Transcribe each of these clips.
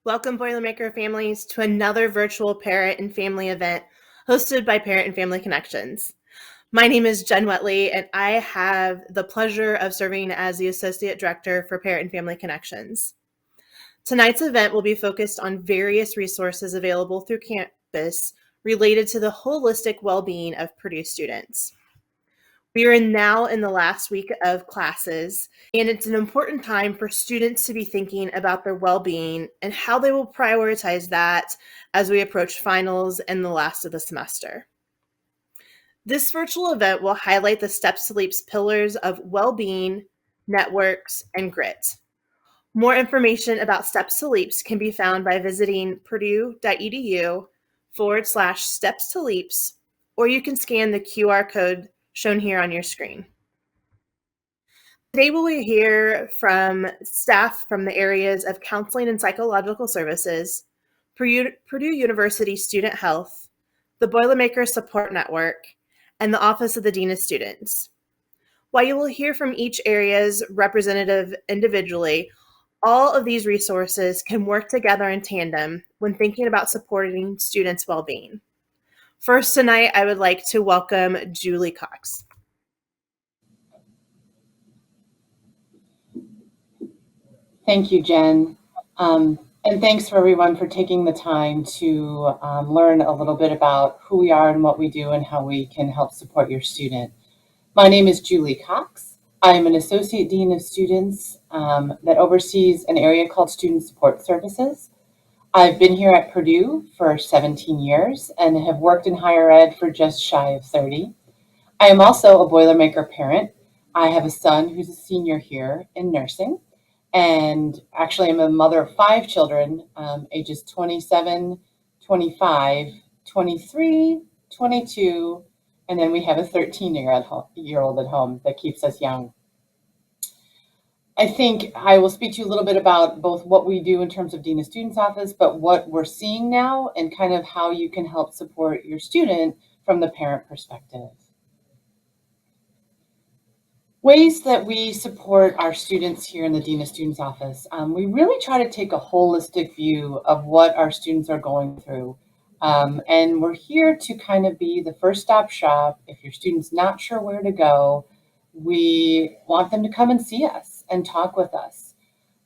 Welcome, Boilermaker families, to another virtual parent and family event hosted by Parent and Family Connections. My name is Jen Wetley, and I have the pleasure of serving as the Associate Director for Parent and Family Connections. Tonight's event will be focused on various resources available through campus related to the holistic well-being of Purdue students. We are now in the last week of classes, and it's an important time for students to be thinking about their well-being and how they will prioritize that as we approach finals and the last of the semester. This virtual event will highlight the Steps to Leap's pillars of well-being, networks, and grit. More information about Steps to Leaps can be found by visiting purdue.edu/Steps to Leaps, or you can scan the QR code shown here on your screen. Today we will hear from staff from the areas of Counseling and Psychological Services, Purdue University Student Health, the Boilermaker Support Network, and the Office of the Dean of Students. While you will hear from each area's representative individually, all of these resources can work together in tandem when thinking about supporting students' well-being. First tonight, I would like to welcome Julie Cox. Thank you, Jen. And thanks for everyone for taking the time to learn a little bit about who we are and what we do and how we can help support your student. My name is Julie Cox. I'm an Associate Dean of Students that oversees an area called Student Support Services. I've been here at Purdue for 17 years and have worked in higher ed for just shy of 30. I am also a Boilermaker parent. I have a son who's a senior here in nursing. And actually, I'm a mother of 5 children, ages 27, 25, 23, 22, and then we have a 13-year-old at home that keeps us young. I think I will speak to you a little bit about both what we do in terms of Dean of Students Office, but what we're seeing now and kind of how you can help support your student from the parent perspective. Ways that we support our students here in the Dean of Students Office. We really try to take a holistic view of what our students are going through. And we're here to kind of be the first stop shop. If your student's not sure where to go, we want them to come and see us and talk with us.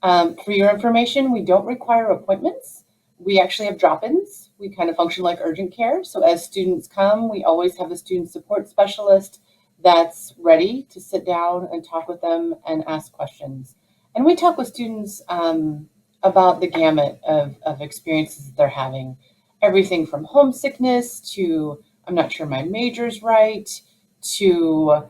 For your information, we don't require appointments. We actually have drop-ins. We kind of function like urgent care. So as students come, we always have a student support specialist that's ready to sit down and talk with them and ask questions. And we talk with students about the gamut of experiences that they're having. Everything from homesickness to, I'm not sure my major's right, to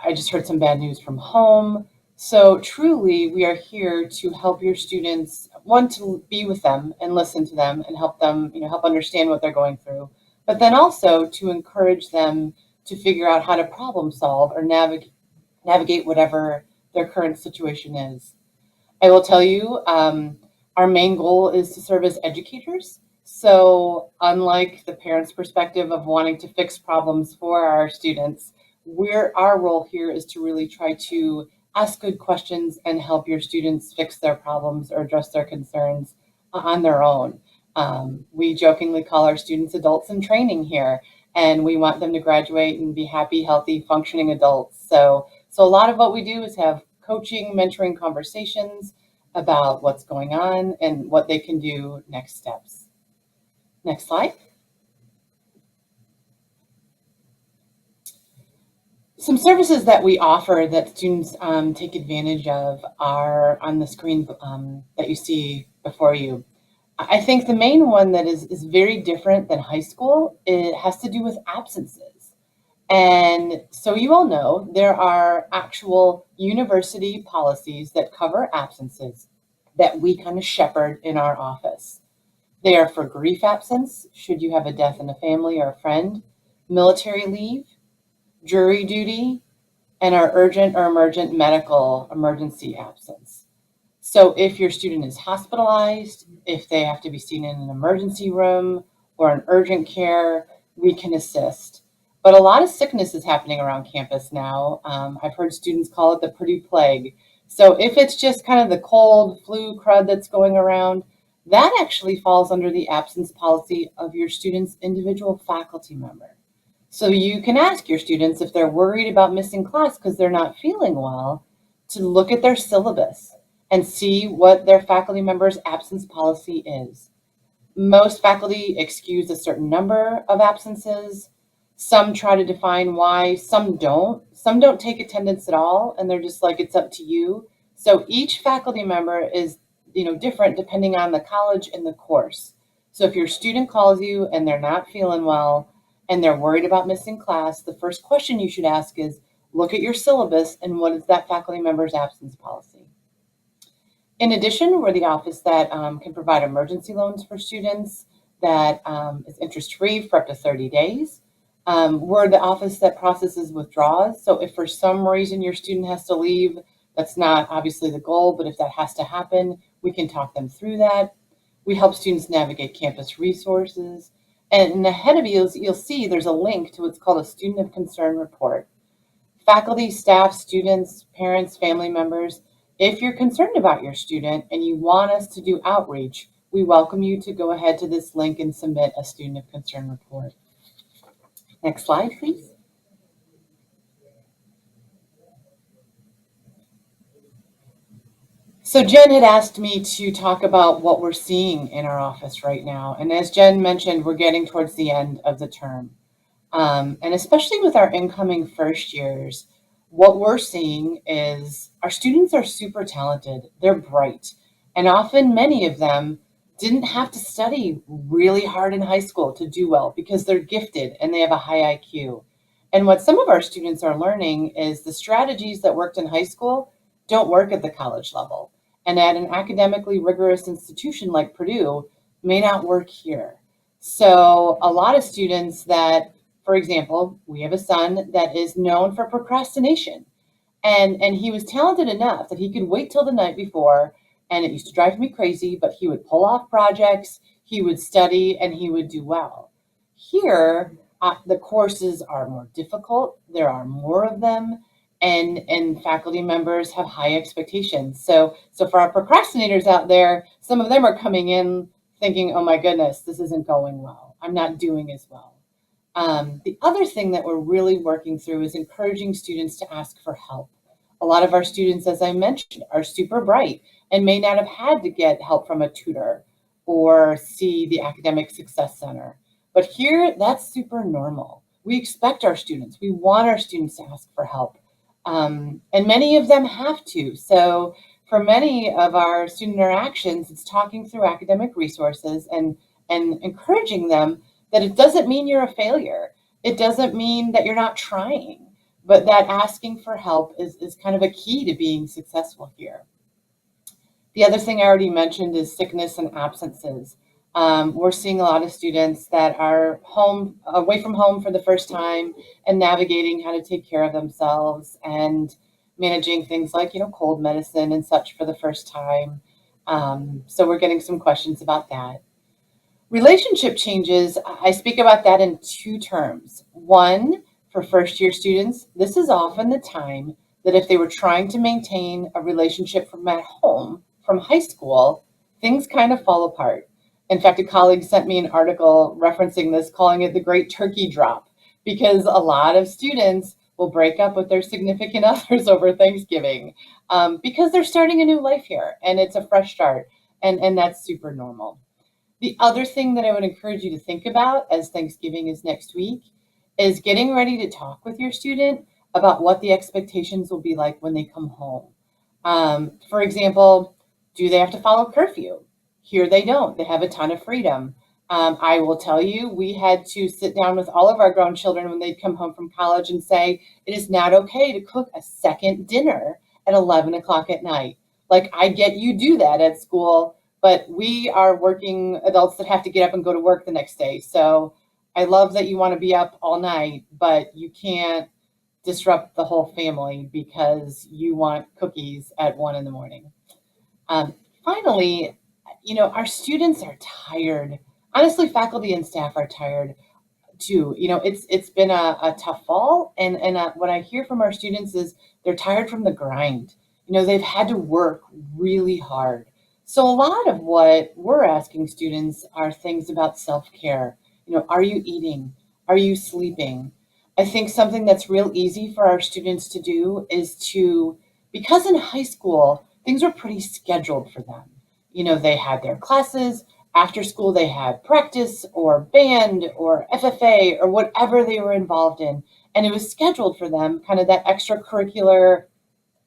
I just heard some bad news from home. So truly, we are here to help your students, one, to be with them and listen to them and help them, help understand what they're going through, but then also to encourage them to figure out how to problem solve or navigate whatever their current situation is. I will tell you, our main goal is to serve as educators. So unlike the parents' perspective of wanting to fix problems for our students, our role here is to really try to ask good questions and help your students fix their problems or address their concerns on their own. We jokingly call our students adults in training here, and we want them to graduate and be happy, healthy, functioning adults. So a lot of what we do is have coaching, mentoring conversations about what's going on and what they can do next steps. Next slide. Some services that we offer that students take advantage of are on the screen that you see before you. I think the main one that is very different than high school, it has to do with absences. And so you all know there are actual university policies that cover absences that we kind of shepherd in our office. They are for grief absence, should you have a death in a family or a friend, military leave, jury duty, and our urgent or emergent medical emergency absence. So if your student is hospitalized, if they have to be seen in an emergency room or an urgent care, we can assist. But a lot of sickness is happening around campus now. I've heard students call it the Purdue plague. So if it's just kind of the cold flu crud that's going around, that actually falls under the absence policy of your student's individual faculty member. So you can ask your students if they're worried about missing class because they're not feeling well, to look at their syllabus and see what their faculty member's absence policy is. Most faculty excuse a certain number of absences. Some try to define why, some don't. Some don't take attendance at all, and they're just like, it's up to you. So each faculty member is, different depending on the college and the course. So if your student calls you and they're not feeling well and they're worried about missing class, the first question you should ask is, look at your syllabus and what is that faculty member's absence policy. In addition, we're the office that can provide emergency loans for students that is interest-free for up to 30 days. We're the office that processes withdrawals. So if for some reason your student has to leave, that's not obviously the goal, but if that has to happen, we can talk them through that. We help students navigate campus resources. And ahead of you, you'll see there's a link to what's called a Student of Concern report. Faculty, staff, students, parents, family members, if you're concerned about your student and you want us to do outreach, we welcome you to go ahead to this link and submit a Student of Concern report. Next slide, please. So Jen had asked me to talk about what we're seeing in our office right now. And as Jen mentioned, we're getting towards the end of the term. And especially with our incoming first years, what we're seeing is our students are super talented. They're bright. And often many of them didn't have to study really hard in high school to do well because they're gifted and they have a high IQ. And what some of our students are learning is the strategies that worked in high school don't work at the college level. And at an academically rigorous institution like Purdue may not work here. So a lot of students that, for example, we have a son that is known for procrastination. And he was talented enough that he could wait till the night before, and it used to drive me crazy, but he would pull off projects, he would study, and he would do well. Here, the courses are more difficult, there are more of them, and faculty members have high expectations. So for our procrastinators out there, some of them are coming in thinking, oh my goodness, this isn't going well. I'm not doing as well. The other thing that we're really working through is encouraging students to ask for help. A lot of our students, as I mentioned, are super bright and may not have had to get help from a tutor or see the Academic Success Center. But here, that's super normal. We expect our students, we want our students to ask for help. And many of them have to. So for many of our student interactions, it's talking through academic resources and encouraging them that it doesn't mean you're a failure. It doesn't mean that you're not trying, but that asking for help is kind of a key to being successful here. The other thing I already mentioned is sickness and absences. We're seeing a lot of students that are away from home for the first time and navigating how to take care of themselves and managing things like, cold medicine and such for the first time. So we're getting some questions about that. Relationship changes, I speak about that in two terms. One, for first year students, this is often the time that if they were trying to maintain a relationship from at home, from high school, things kind of fall apart. In fact, a colleague sent me an article referencing this, calling it the Great Turkey Drop, because a lot of students will break up with their significant others over Thanksgiving because they're starting a new life here and it's a fresh start, and that's super normal. The other thing that I would encourage you to think about as Thanksgiving is next week is getting ready to talk with your student about what the expectations will be like when they come home. For example, do they have to follow curfew? Here they don't. They have a ton of freedom. I will tell you, we had to sit down with all of our grown children when they'd come home from college and say, it is not okay to cook a second dinner at 11 o'clock at night. Like, I get you do that at school, but we are working adults that have to get up and go to work the next day. So I love that you want to be up all night, but you can't disrupt the whole family because you want cookies at 1 in the morning. Finally, our students are tired. Honestly, faculty and staff are tired too. It's been a tough fall, and what I hear from our students is they're tired from the grind. They've had to work really hard. So a lot of what we're asking students are things about self-care. Are you eating? Are you sleeping? I think something that's real easy for our students to do is because in high school, things were pretty scheduled for them. They had their classes. After school, they had practice or band or FFA or whatever they were involved in. And it was scheduled for them, kind of that extracurricular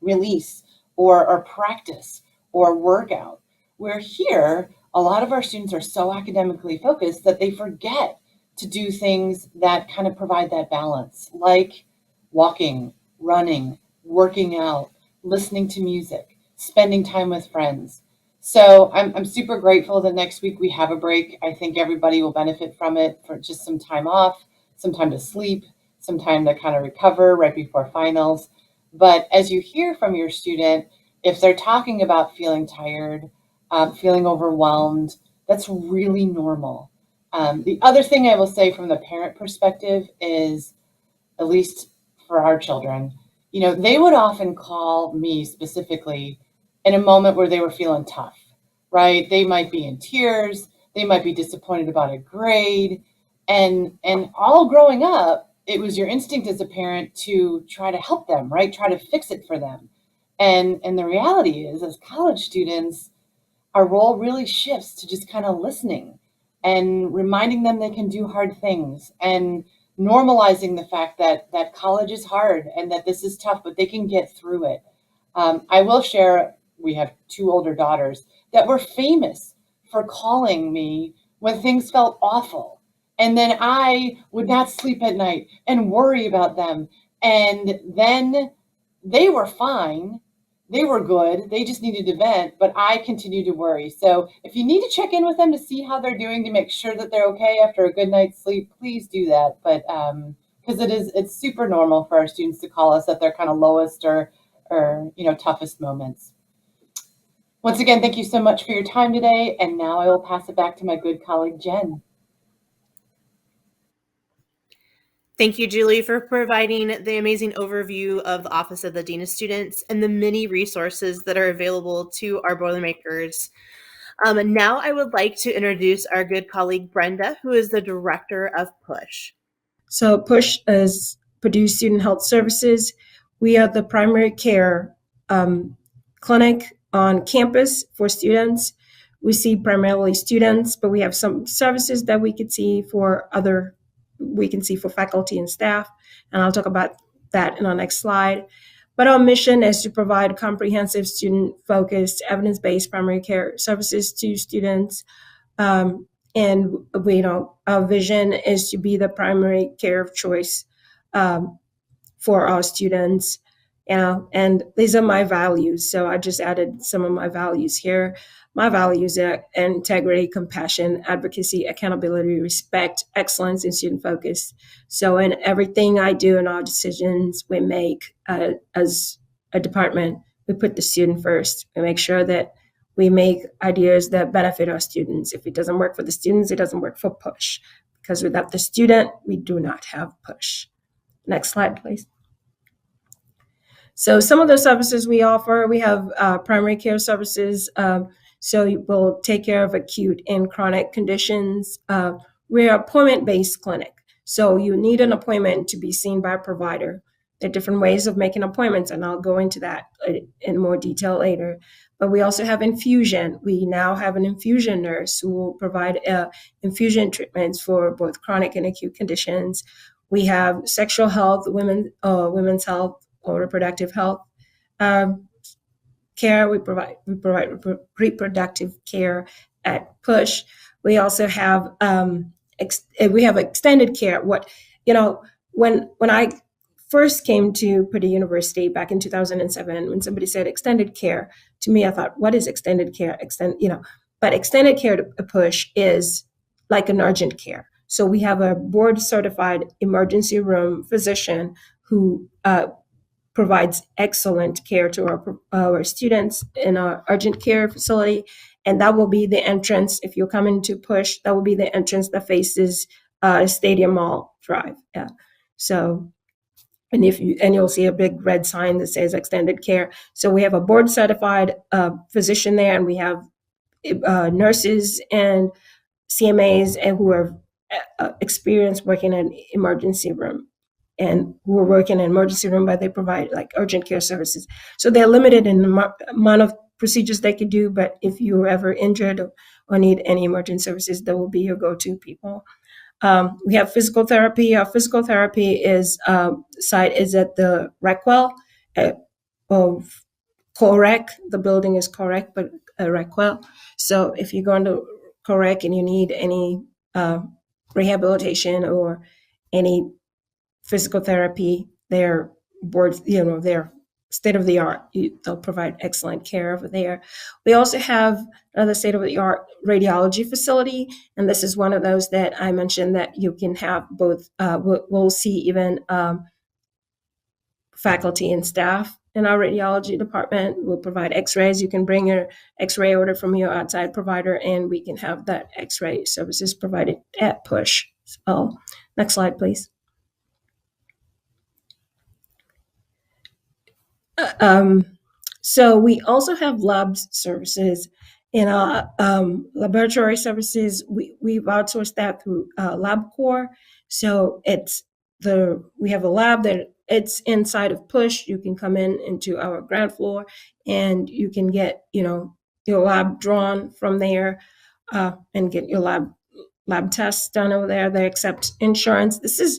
release or practice or workout. Where here, a lot of our students are so academically focused that they forget to do things that kind of provide that balance, like walking, running, working out, listening to music, spending time with friends. So I'm super grateful that next week we have a break. I think everybody will benefit from it for just some time off, some time to sleep, some time to kind of recover right before finals. But as you hear from your student, if they're talking about feeling tired, feeling overwhelmed, that's really normal. The other thing I will say from the parent perspective is, at least for our children, they would often call me specifically in a moment where they were feeling tough, right? They might be in tears, they might be disappointed about a grade, and all growing up, it was your instinct as a parent to try to help them, right? Try to fix it for them. And the reality is, as college students, our role really shifts to just kind of listening and reminding them they can do hard things and normalizing the fact that college is hard and that this is tough, but they can get through it. I will share, we have two older daughters that were famous for calling me when things felt awful. And then I would not sleep at night and worry about them. And then they were fine. They were good. They just needed to vent, but I continued to worry. So if you need to check in with them to see how they're doing to make sure that they're okay after a good night's sleep, please do that. But because it's super normal for our students to call us at their kind of lowest or toughest moments. Once again, thank you so much for your time today. And now I will pass it back to my good colleague, Jen. Thank you, Julie, for providing the amazing overview of the Office of the Dean of Students and the many resources that are available to our Boilermakers. And now I would like to introduce our good colleague, Brenda, who is the Director of PUSH. So PUSH is Purdue Student Health Services. We are the primary care clinic on campus for students. We see primarily students, but we have some services that we can see for faculty and staff, and I'll talk about that in our next slide. But our mission is to provide comprehensive, student-focused, evidence-based primary care services to students. And our vision is to be the primary care of choice for our students. And these are my values. So I just added some of my values here. My values are integrity, compassion, advocacy, accountability, respect, excellence, and student focus. So in everything I do and our decisions we make as a department, we put the student first. We make sure that we make ideas that benefit our students. If it doesn't work for the students, it doesn't work for PUSH. Because without the student, we do not have PUSH. Next slide, please. So some of the services we offer, we have primary care services. So we'll take care of acute and chronic conditions. We're an appointment-based clinic. So you need an appointment to be seen by a provider. There are different ways of making appointments, and I'll go into that in more detail later. But we also have infusion. We now have an infusion nurse who will provide infusion treatments for both chronic and acute conditions. We have sexual health, women's health, or reproductive health care. We provide reproductive care at PUSH. We also have extended care. When I first came to Purdue University back in 2007, when somebody said extended care, to me, I thought, what is extended care? But extended care to PUSH is like an urgent care. So we have a board-certified emergency room physician who provides excellent care to our students in our urgent care facility. And that will be the entrance. If you come into PUSH, that will be the entrance that faces Stadium Mall Drive. Yeah. So, and you'll see a big red sign that says extended care. So we have a board certified physician there, and we have nurses and CMAs and who are experienced working in an emergency room and who are working in an emergency room, but they provide like urgent care services. So they're limited in the amount of procedures they can do, but if you're ever injured or need any emergent services, they will be your go-to people. We have physical therapy. Our physical therapy site is at the Recwell of Correc. The building is Correc, but Recwell. So if you're going to Correc and you need any rehabilitation or any physical therapy, they're they're state of the art. They'll provide excellent care over there. We also have another state of the art radiology facility, and this is one of those that I mentioned that you can have both. We'll see even faculty and staff in our radiology department. We'll provide x-rays. You can bring your x-ray order from your outside provider, and we can have that x-ray services provided at PUSH. So, next slide, please. So we also have lab services. In our laboratory services, we've outsourced that through LabCorp. So we have a lab that it's inside of PUSH. You can come into our ground floor and you can get, your lab drawn from there and get your lab tests done over there. They accept insurance. This is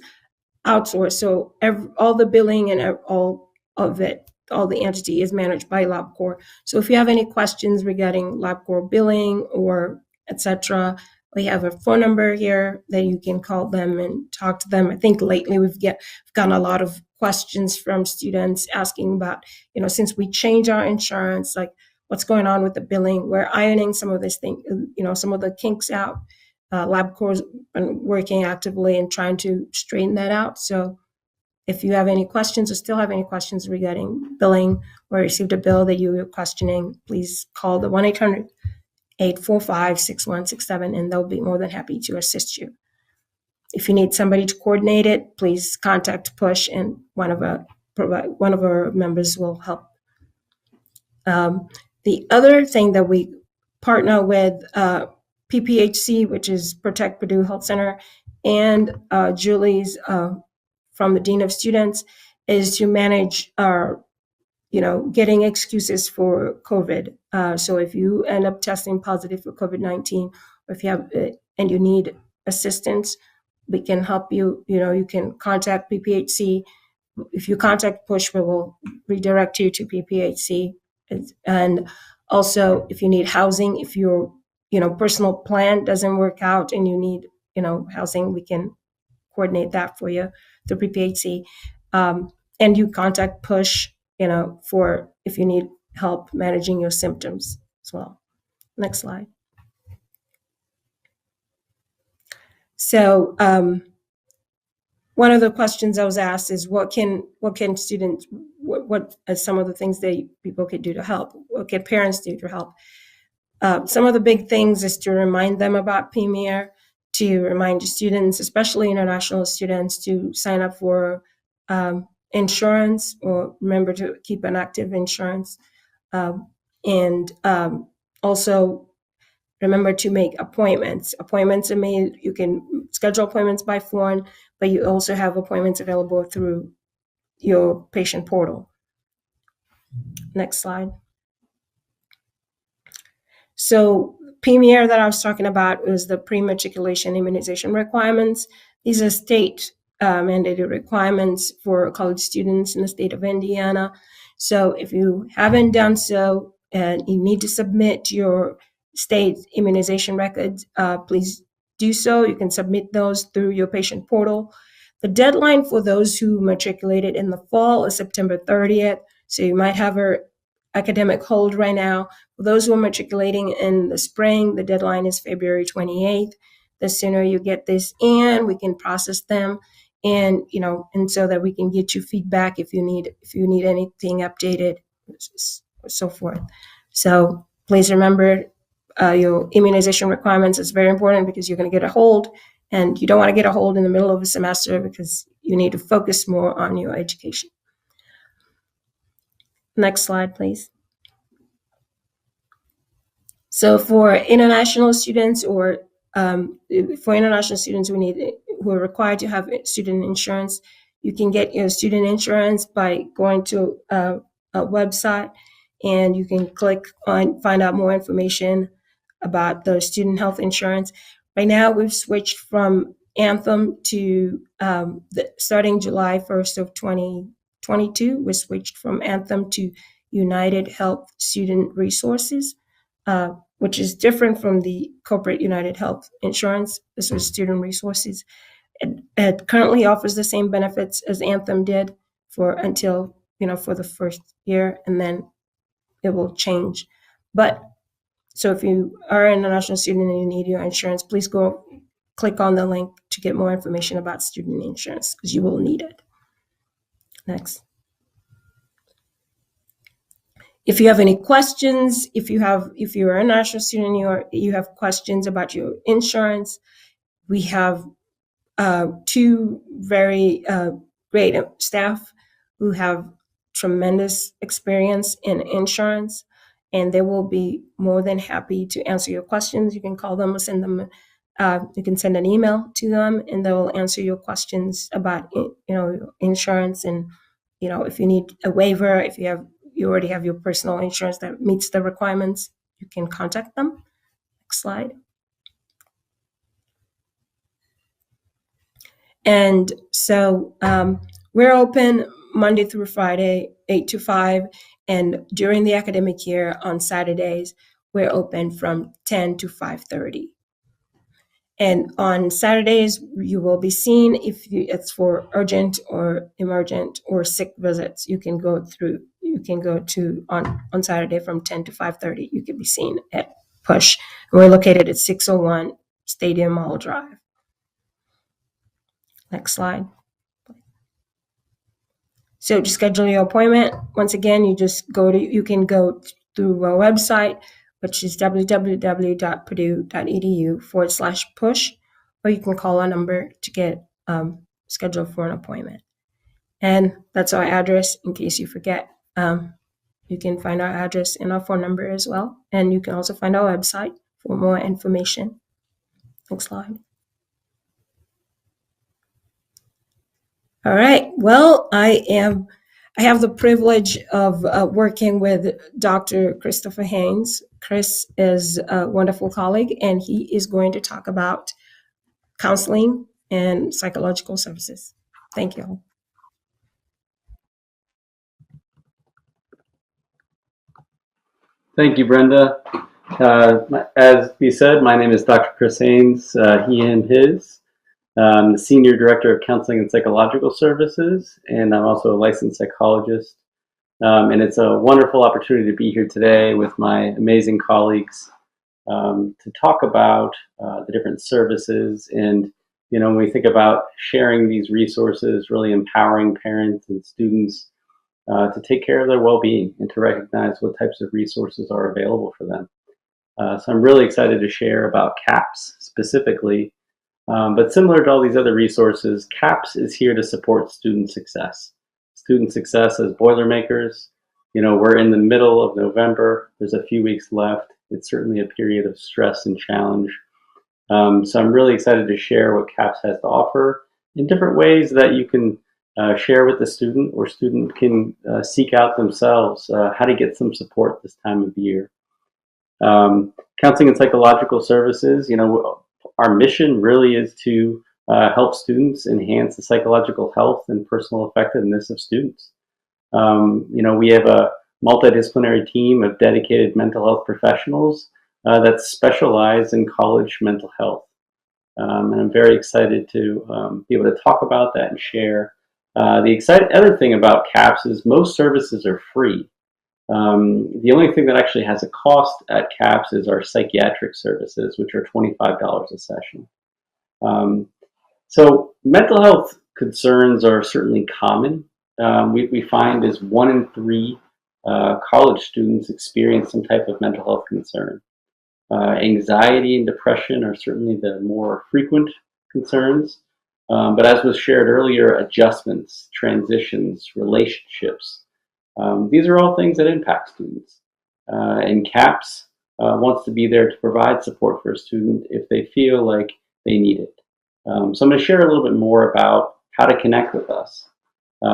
outsourced. So all the billing and all of it, all the entity is managed by LabCorp. So if you have any questions regarding LabCorp billing or etc., we have a phone number here that you can call them and talk to them. I think lately we've gotten a lot of questions from students asking about, since we changed our insurance, like what's going on with the billing. We're ironing some of this thing, some of the kinks out. LabCorp's been working actively and trying to straighten that out. So if you have any questions or still have any questions regarding billing or received a bill that you were questioning, please call the 1-800-845-6167 and they'll be more than happy to assist you. If you need somebody to coordinate it, please contact PUSH and one of our members will help. The other thing that we partner with PPHC, which is Protect Purdue Health Center, and Julie's from the Dean of Students, is to manage our, getting excuses for COVID. So if you end up testing positive for COVID-19, or if you have and you need assistance, we can help you. You can contact PPHC. If you contact PUSH, we will redirect you to PPHC. And also, if you need housing, if your personal plan doesn't work out and you need housing, we can coordinate that for you through PPHC. And you contact PUSH, for if you need help managing your symptoms as well. Next slide. So one of the questions I was asked is what can students, what are some of the things that people could do to help? What can parents do to help? Some of the big things is to remind them about PMIER, to remind students, especially international students, to sign up for insurance or remember to keep an active insurance. And also remember to make appointments. Appointments are made, you can schedule appointments by phone, but you also have appointments available through your patient portal. Next slide. So PMIER that I was talking about was the pre-matriculation immunization requirements. These are state mandated requirements for college students in the state of Indiana. So if you haven't done so and you need to submit your state immunization records, please do so. You can submit those through your patient portal. The deadline for those who matriculated in the fall is September 30th. So you might have an academic hold right now. For those who are matriculating in the spring, the deadline is February 28th. The sooner you get this in, we can process them, and and so that we can get you feedback if you need anything updated, so forth. So please remember your immunization requirements is very important because you're going to get a hold, and you don't want to get a hold in the middle of a semester because you need to focus more on your education. Next slide, please. So for international students or for international students who are required to have student insurance, you can get your student insurance by going to a website, and you can click on find out more information about the student health insurance. Right now, we've switched from Anthem to starting July 1st of 2022. We switched from Anthem to United Health Student Resources, which is different from the corporate United Health Insurance. This was Student Resources. It currently offers the same benefits as Anthem did for the first year, and then it will change. But so if you are an international student and you need your insurance, please go click on the link to get more information about student insurance, because you will need it. Next. If you have any questions, if you're a international student and you have questions about your insurance, we have two very great staff who have tremendous experience in insurance, and they will be more than happy to answer your questions. You can call them or send them. You can send an email to them, and they will answer your questions about insurance. And if you need a waiver, if you already have your personal insurance that meets the requirements, you can contact them. Next slide. And so we're open Monday through Friday, 8 to 5. And during the academic year on Saturdays, we're open from 10 to 5:30. And on Saturdays, you will be seen if it's for urgent or emergent or sick visits. You can go to on Saturday from 10 to 5:30. You can be seen at PUSH. And we're located at 601 Stadium Mall Drive. Next slide. So to schedule your appointment, once again, you can go through our website, which is www.purdue.edu/push, or you can call our number to get scheduled for an appointment. And that's our address in case you forget. You can find our address and our phone number as well. And you can also find our website for more information. Next slide. All right. Well, I have the privilege of working with Dr. Christopher Haynes. Chris is a wonderful colleague, and he is going to talk about counseling and psychological services. Thank you. Thank you, Brenda. As we said, my name is Dr. Chris Haynes, he, him, his. I'm the Senior Director of Counseling and Psychological Services, and I'm also a licensed psychologist. And it's a wonderful opportunity to be here today with my amazing colleagues to talk about the different services. And, when we think about sharing these resources, really empowering parents and students to take care of their well-being and to recognize what types of resources are available for them. So I'm really excited to share about CAPS specifically. But similar to all these other resources, CAPS is here to support student success. Student success as Boilermakers. We're in the middle of November. There's a few weeks left. It's certainly a period of stress and challenge. So I'm really excited to share what CAPS has to offer in different ways that you can share with the student, or student can seek out themselves how to get some support this time of year. Counseling and psychological services, our mission really is to help students enhance the psychological health and personal effectiveness of students. We have a multidisciplinary team of dedicated mental health professionals that specialize in college mental health. And I'm very excited to be able to talk about that and share. The other thing about CAPS is most services are free. The only thing that actually has a cost at CAPS is our psychiatric services, which are $25 a session. So mental health concerns are certainly common. We find is 1 in 3 college students experience some type of mental health concern. Anxiety and depression are certainly the more frequent concerns. But as was shared earlier, adjustments, transitions, relationships, these are all things that impact students. In CAPS, wants to be there to provide support for a student if they feel like they need it. So I'm going to share a little bit more about how to connect with us.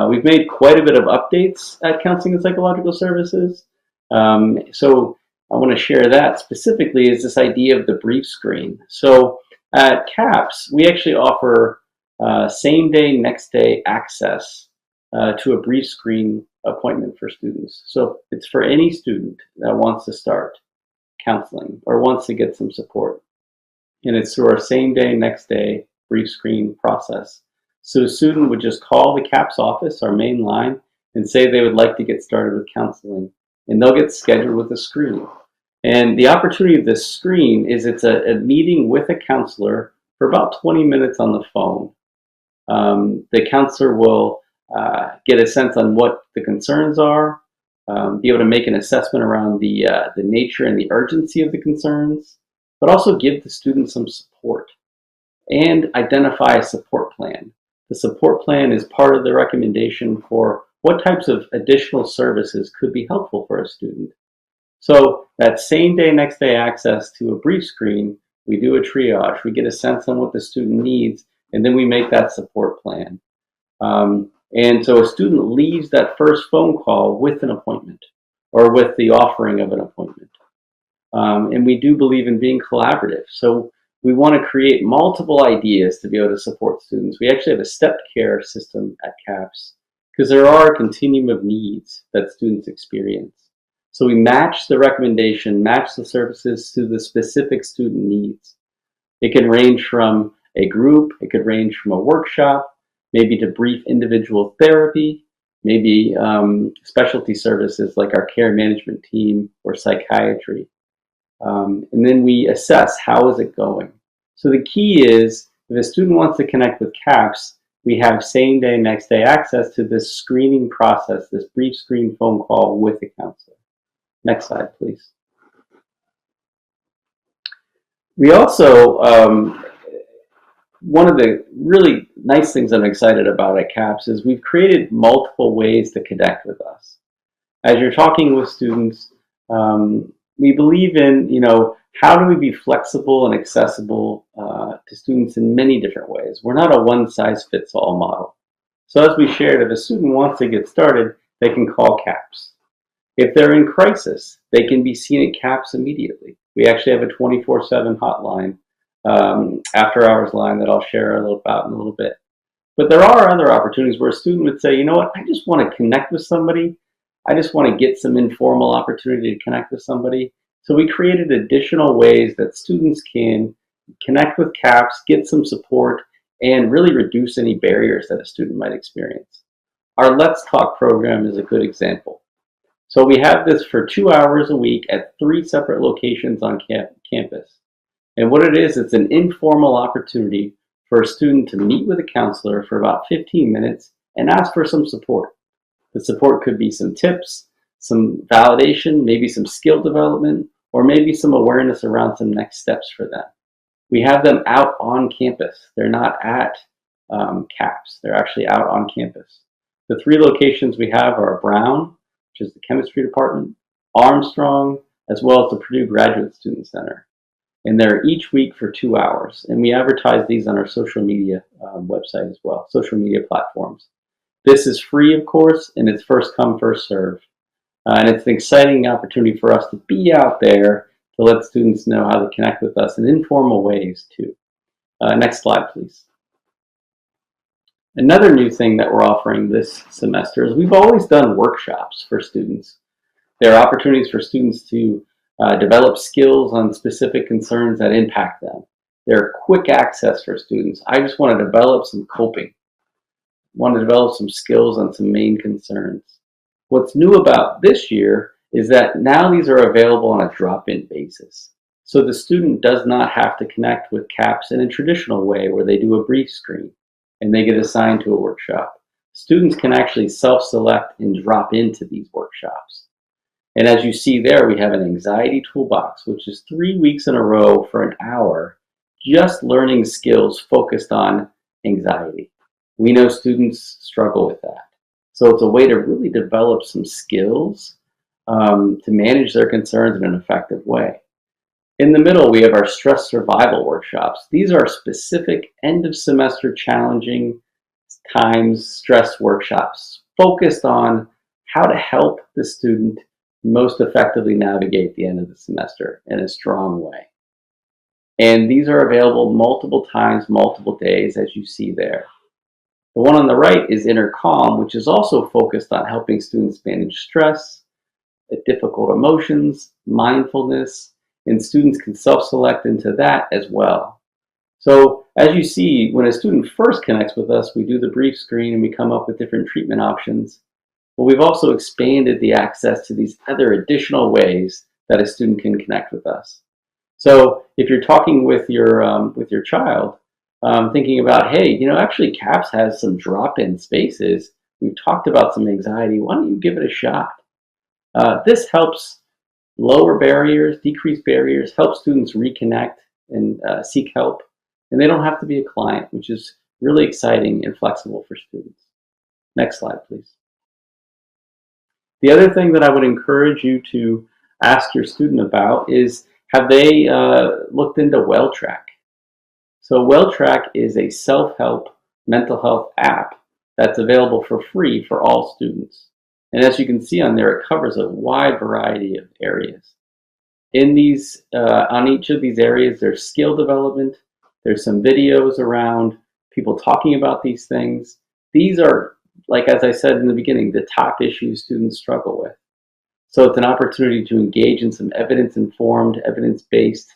We've made quite a bit of updates at Counseling and Psychological Services. So I want to share that specifically is this idea of the brief screen. So at CAPS, we actually offer same day, next day access to a brief screen appointment for students. So it's for any student that wants to start counseling or wants to get some support. And it's through our same day, next day brief screen process. So a student would just call the CAPS office, our main line, and say they would like to get started with counseling. And they'll get scheduled with a screen. And the opportunity of this screen is it's a meeting with a counselor for about 20 minutes on the phone. The counselor will get a sense on what the concerns are, be able to make an assessment around the nature and the urgency of the concerns, but also give the student some support and identify a support plan. The support plan is part of the recommendation for what types of additional services could be helpful for a student. So that same day, next day access to a brief screen, we do a triage, we get a sense on what the student needs, and then we make that support plan. And so a student leaves that first phone call with an appointment or with the offering of an appointment. And we do believe in being collaborative. So we want to create multiple ideas to be able to support students. We actually have a stepped care system at CAPS because there are a continuum of needs that students experience. So we match the recommendation, match the services to the specific student needs. It can range from a group, it could range from a workshop, maybe to brief individual therapy, maybe specialty services like our care management team or psychiatry. And then we assess how is it going. So the key is if a student wants to connect with CAPS, we have same day, next day access to this screening process, this brief screen phone call with a counselor. Next slide, please. We also, one of the really nice things I'm excited about at CAPS is we've created multiple ways to connect with us. As you're talking with students, we believe in, how do we be flexible and accessible to students in many different ways. We're not a one-size-fits-all model. So as we shared, if a student wants to get started, they can call CAPS. If they're in crisis, they can be seen at CAPS immediately. We actually have a 24/7 hotline, after hours line that I'll share a little about in a little bit. But there are other opportunities where a student would say, you know what, I just want to connect with somebody. I just want to get some informal opportunity to connect with somebody. So we created additional ways that students can connect with CAPS, get some support, and really reduce any barriers that a student might experience. Our Let's Talk program is a good example. So we have this for 2 hours a week at 3 separate locations on campus. And what it is, it's an informal opportunity for a student to meet with a counselor for about 15 minutes and ask for some support. The support could be some tips, some validation, maybe some skill development, or maybe some awareness around some next steps for them. We have them out on campus. They're not at CAPS. They're actually out on campus. The 3 locations we have are Brown, which is the chemistry department, Armstrong, as well as the Purdue Graduate Student Center. And they're each week for 2 hours. And we advertise these on our social media website as well, social media platforms. This is free, of course, and it's first come, first serve. And it's an exciting opportunity for us to be out there to let students know how to connect with us in informal ways too. Next slide, please. Another new thing that we're offering this semester is we've always done workshops for students. There are opportunities for students to develop skills on specific concerns that impact them. There are quick access for students. I just want to develop some coping, want to develop some skills on some main concerns. What's new about this year is that now these are available on a drop-in basis. So the student does not have to connect with CAPS in a traditional way where they do a brief screen and they get assigned to a workshop. Students can actually self-select and drop into these workshops. And as you see there, we have an anxiety toolbox, which is 3 weeks in a row for an hour, just learning skills focused on anxiety. We know students struggle with that. So it's a way to really develop some skills to manage their concerns in an effective way. In the middle, we have our stress survival workshops. These are specific end of semester challenging times stress workshops focused on how to help the student most effectively navigate the end of the semester in a strong way. And these are available multiple times, multiple days, as you see there. The one on the right is Inner Calm, which is also focused on helping students manage stress, difficult emotions, mindfulness, and students can self-select into that as well. So as you see, when a student first connects with us, we do the brief screen and we come up with different treatment options. But we've also expanded the access to these other additional ways that a student can connect with us. So if you're talking with your child, thinking about, hey, actually CAPS has some drop-in spaces. We've talked about some anxiety. Why don't you give it a shot? This helps lower barriers, decrease barriers, help students reconnect and seek help. And they don't have to be a client, which is really exciting and flexible for students. Next slide, please. The other thing that I would encourage you to ask your student about is, have they looked into WellTrack? So WellTrack is a self-help mental health app that's available for free for all students. And as you can see on there, it covers a wide variety of areas. In these, on each of these areas, there's skill development. There's some videos around people talking about these things. These are, like as I said in the beginning, the top issues students struggle with. So it's an opportunity to engage in some evidence-informed, evidence-based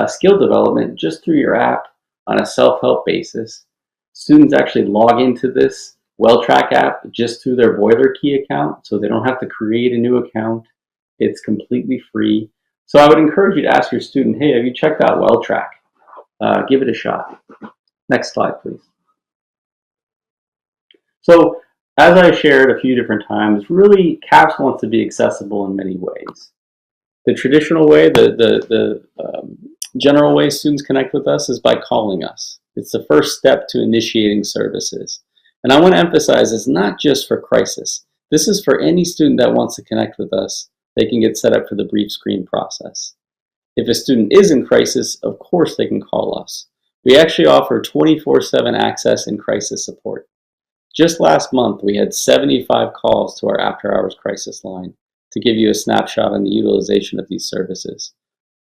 skill development just through your app on a self-help basis. Students actually log into this WellTrack app just through their Boilermaker account, so they don't have to create a new account. It's completely free. So I would encourage you to ask your student, hey, have you checked out WellTrack? Give it a shot. Next slide, please. So as I shared a few different times, really CAPS wants to be accessible in many ways. The traditional way, the general way students connect with us is by calling us. It's the first step to initiating services. And I want to emphasize it's not just for crisis. This is for any student that wants to connect with us. They can get set up for the brief screen process. If a student is in crisis, of course they can call us. We actually offer 24/7 access and crisis support. Just last month, we had 75 calls to our after-hours crisis line to give you a snapshot on the utilization of these services.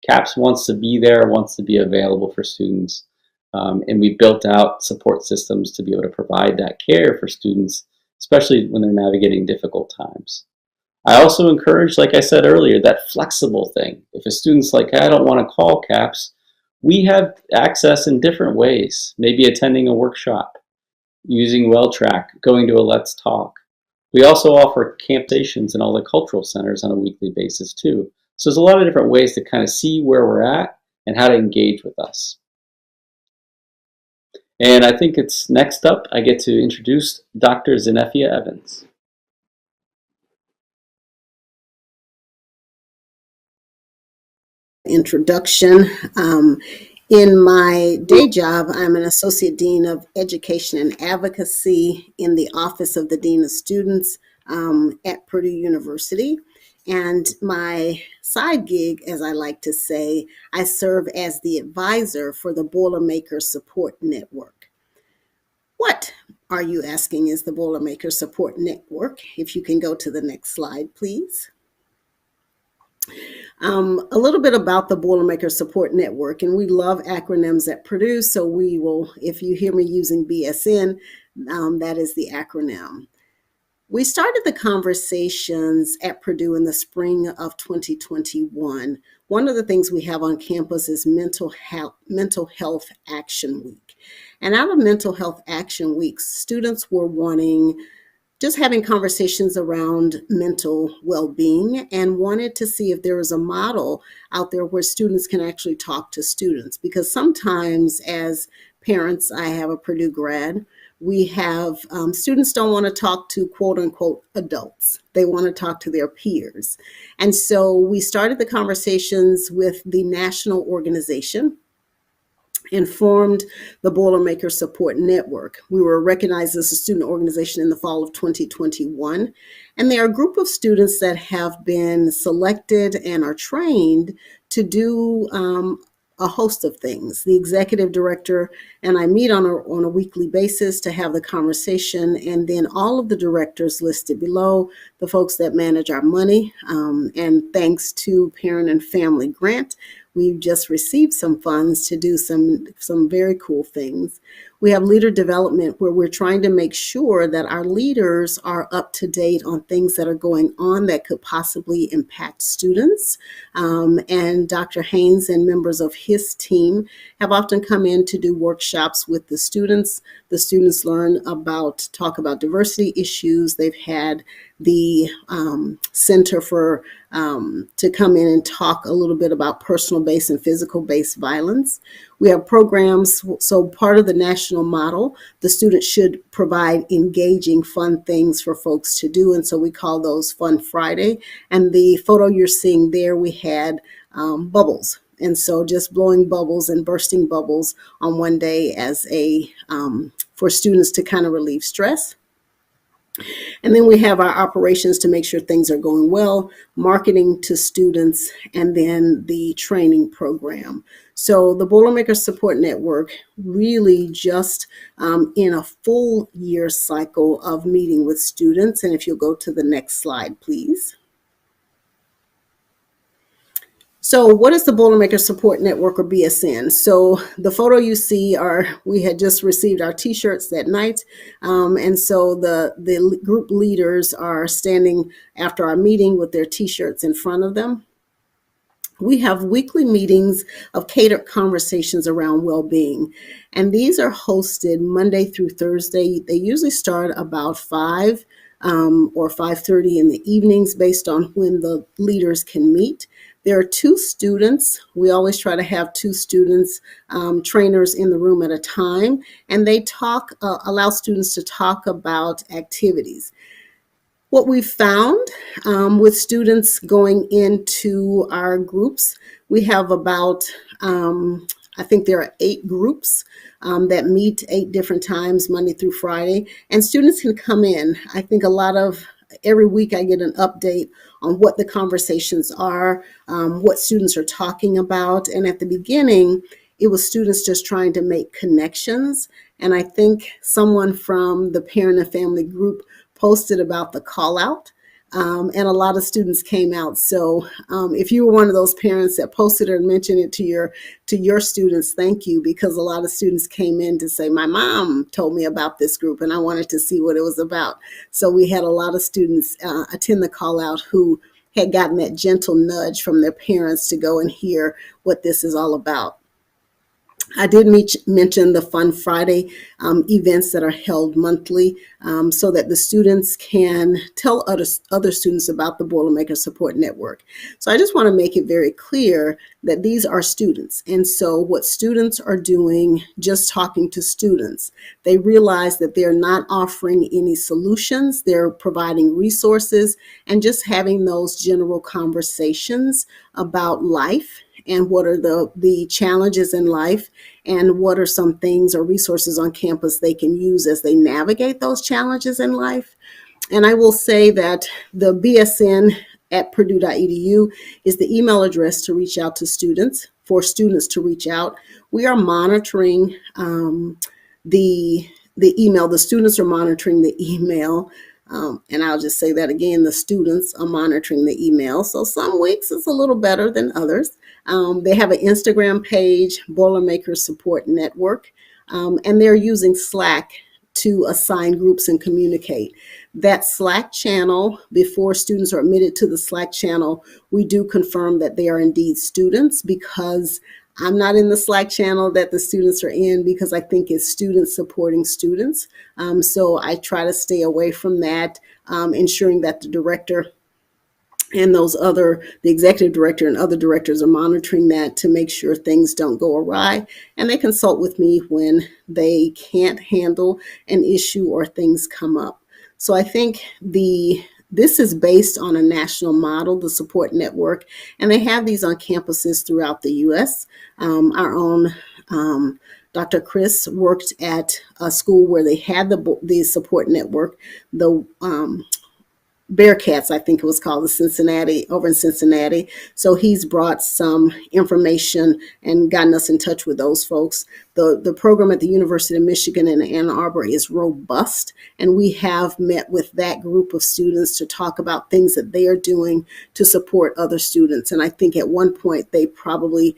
CAPS wants to be there, wants to be available for students, and we built out support systems to be able to provide that care for students, especially when they're navigating difficult times. I also encourage, like I said earlier, that flexible thing. If a student's like, I don't want to call CAPS, we have access in different ways, maybe attending a workshop, using WellTrack, going to a Let's Talk. We also offer camp stations in all the cultural centers on a weekly basis too. So there's a lot of different ways to kind of see where we're at and how to engage with us. And I think it's next up, I get to introduce Dr. Zenefia Evans. Introduction. In my day job, I'm an Associate Dean of Education and Advocacy in the Office of the Dean of Students at Purdue University. And my side gig, as I like to say, I serve as the advisor for the Boilermaker Support Network. What, are you asking, is the Boilermaker Support Network? If you can go to the next slide, please. A little bit about the Boilermaker Support Network, and we love acronyms at Purdue, so we will, if you hear me using BSN, that is the acronym. We started the conversations at Purdue in the spring of 2021. One of the things we have on campus is Mental Health Action Week. And out of Mental Health Action Week, students were wanting just having conversations around mental well-being and wanted to see if there was a model out there where students can actually talk to students. Because sometimes as parents, I have a Purdue grad, we have students don't want to talk to quote unquote adults. They want to talk to their peers. And so we started the conversations with the national organization and formed the Boilermaker Support Network. We were recognized as a student organization in the fall of 2021. And they are a group of students that have been selected and are trained to do a host of things. The executive director and I meet on a weekly basis to have the conversation, and then all of the directors listed below, the folks that manage our money, and thanks to Parent and Family Grant, we've just received some funds to do some very cool things. We have leader development, where we're trying to make sure that our leaders are up to date on things that are going on that could possibly impact students. And Dr. Haynes and members of his team have often come in to do workshops with the students. The students talk about diversity issues. They've had the Center to come in and talk a little bit about personal-based and physical-based violence. We have programs, so part of the national model, the students should provide engaging, fun things for folks to do, and so we call those Fun Friday. And the photo you're seeing there, we had bubbles. And so just blowing bubbles and bursting bubbles on one day as for students to kind of relieve stress. And then we have our operations to make sure things are going well, marketing to students, and then the training program. So the Boilermaker Support Network really just in a full year cycle of meeting with students. And if you'll go to the next slide, please. So what is the Boilermaker Support Network, or BSN? So the photo you see we had just received our t-shirts that night. And so the group leaders are standing after our meeting with their t-shirts in front of them. We have weekly meetings of catered conversations around well-being, and these are hosted Monday through Thursday. They usually start about 5 or 5:30 in the evenings based on when the leaders can meet. There are 2 students. We always try to have 2 students, trainers in the room at a time, and they allow students to talk about activities. What we've found with students going into our groups, we have about, I think there are 8 groups that meet 8 different times, Monday through Friday, and students can come in. I think every week I get an update on what the conversations are, what students are talking about. And at the beginning, it was students just trying to make connections. And I think someone from the Parent and Family group posted about the call out. And a lot of students came out. So if you were one of those parents that posted or mentioned it to your students, thank you, because a lot of students came in to say, my mom told me about this group and I wanted to see what it was about. So we had a lot of students attend the call out who had gotten that gentle nudge from their parents to go and hear what this is all about. I did mention the Fun Friday events that are held monthly so that the students can tell other students about the Boilermaker Support Network. So I just want to make it very clear that these are students. And so what students are doing, just talking to students, they realize that they're not offering any solutions. They're providing resources and just having those general conversations about life and what are the challenges in life, and what are some things or resources on campus they can use as they navigate those challenges in life. And I will say that the BSN at Purdue.edu is the email address to reach out to students, for students to reach out. We are monitoring the email. The students are monitoring the email. And I'll just say that again, the students are monitoring the email. So some weeks it's a little better than others. They have an Instagram page, Boilermaker Support Network, and they're using Slack to assign groups and communicate. That Slack channel, before students are admitted to the Slack channel, we do confirm that they are indeed students, because I'm not in the Slack channel that the students are in, because I think it's students supporting students. So I try to stay away from that, ensuring that the director and the executive director and other directors are monitoring that to make sure things don't go awry. And they consult with me when they can't handle an issue or things come up. So I think this is based on a national model, the support network, and they have these on campuses throughout the U.S. Our own Dr. Chris worked at a school where they had the support network, the Bearcats, I think it was called, the Cincinnati, over in Cincinnati. So he's brought some information and gotten us in touch with those folks. The program at the University of Michigan in Ann Arbor is robust, and we have met with that group of students to talk about things that they are doing to support other students. And I think at one point they probably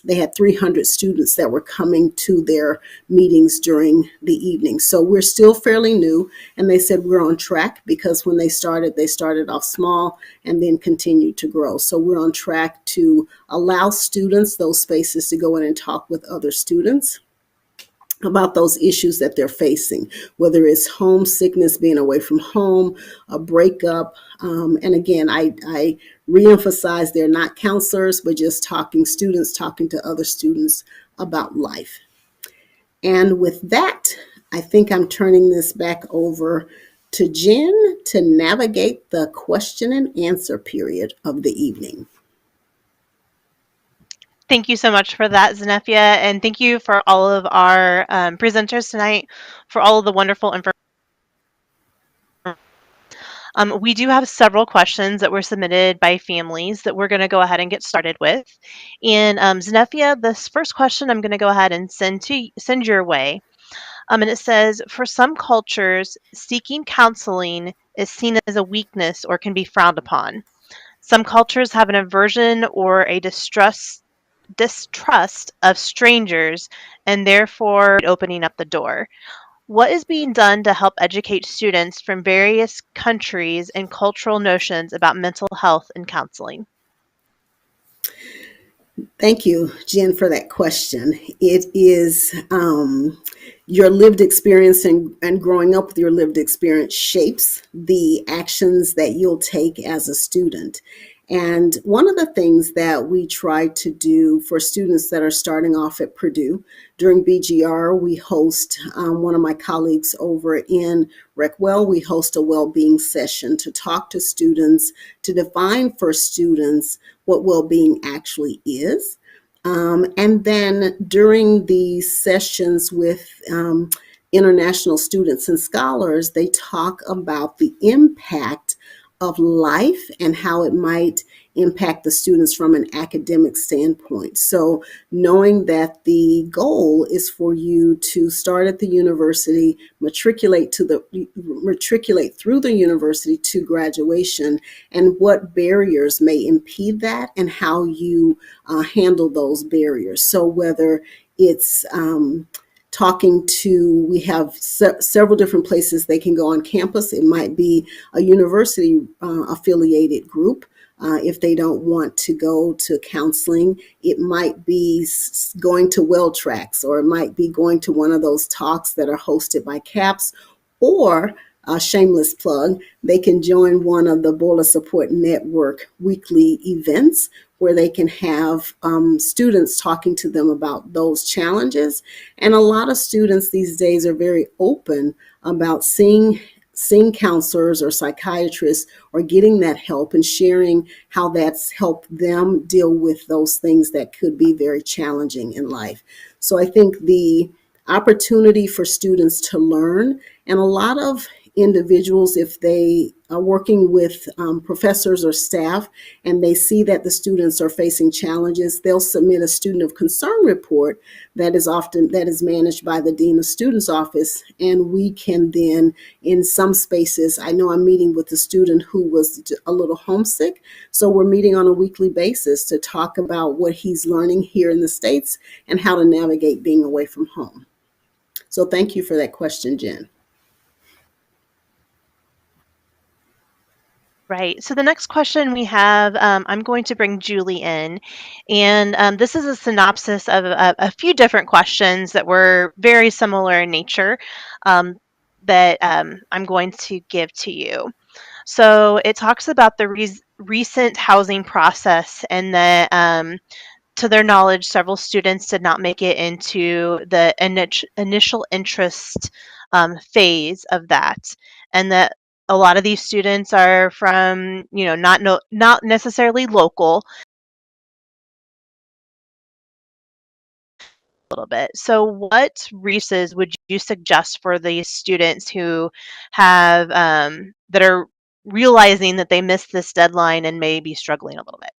they had 300 students that were coming to their meetings during the evening. So we're still fairly new, and they said we're on track because when they started off small and then continued to grow. So we're on track to allow students those spaces to go in and talk with other students about those issues that they're facing, whether it's homesickness, being away from home, a breakup. And again, I reemphasize they're not counselors, but just students talking to other students about life. And with that, I think I'm turning this back over to Jen to navigate the question and answer period of the evening. Thank you so much for that, Zenefia, and thank you for all of our presenters tonight for all of the wonderful information. We do have several questions that were submitted by families that we're going to go ahead and get started with. And Zenefia, this first question I'm going to go ahead and send your way. And it says, for some cultures, seeking counseling is seen as a weakness or can be frowned upon. Some cultures have an aversion or a distrust of strangers and therefore opening up the door. What is being done to help educate students from various countries and cultural notions about mental health and counseling? Thank you, Jen, for that question. It is your lived experience and growing up with your lived experience shapes the actions that you'll take as a student. And one of the things that we try to do for students that are starting off at Purdue, during BGR, we host, one of my colleagues over in Recwell, we host a well-being session to talk to students, to define for students what well-being actually is. And then during the sessions with international students and scholars, they talk about the impact of life and how it might impact the students from an academic standpoint. So knowing that the goal is for you to start at the university, matriculate through the university to graduation, and what barriers may impede that and how you handle those barriers. So whether it's we have several different places they can go on campus. It might be a university affiliated group. If they don't want to go to counseling, it might be going to well tracks, or it might be going to one of those talks that are hosted by CAPS, or a shameless plug, they can join one of the Boiler Support Network weekly events where they can have students talking to them about those challenges. And a lot of students these days are very open about seeing counselors or psychiatrists or getting that help and sharing how that's helped them deal with those things that could be very challenging in life. So I think the opportunity for students to learn, and a lot of individuals, if they are working with professors or staff and they see that the students are facing challenges, they'll submit a student of concern report that is managed by the Dean of Students Office. And we can then, in some spaces, I know I'm meeting with a student who was a little homesick. So we're meeting on a weekly basis to talk about what he's learning here in the States and how to navigate being away from home. So thank you for that question, Jen. Right. So the next question we have, I'm going to bring Julie in, and this is a synopsis of a few different questions that were very similar in nature that I'm going to give to you. So it talks about the recent housing process and that, to their knowledge, several students did not make it into the initial interest phase of that, and that a lot of these students are from, not necessarily local. little bit. So what resources would you suggest for these students who have that are realizing that they missed this deadline and may be struggling a little bit?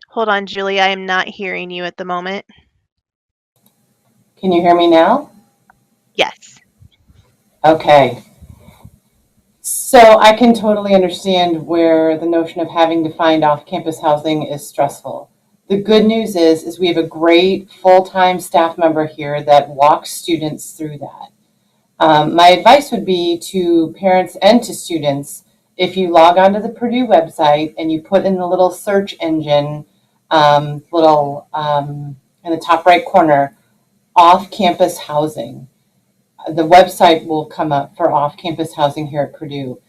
Hold on, Julie, I am not hearing you at the moment. Can you hear me now? Yes. Okay. So I can totally understand where the notion of having to find off-campus housing is stressful. The good news is we have a great full-time staff member here that walks students through that. My advice would be to parents and to students, if you log onto the Purdue website and you put in the little search engine, in the top right corner, off-campus housing, the website will come up for off-campus housing here at Purdue.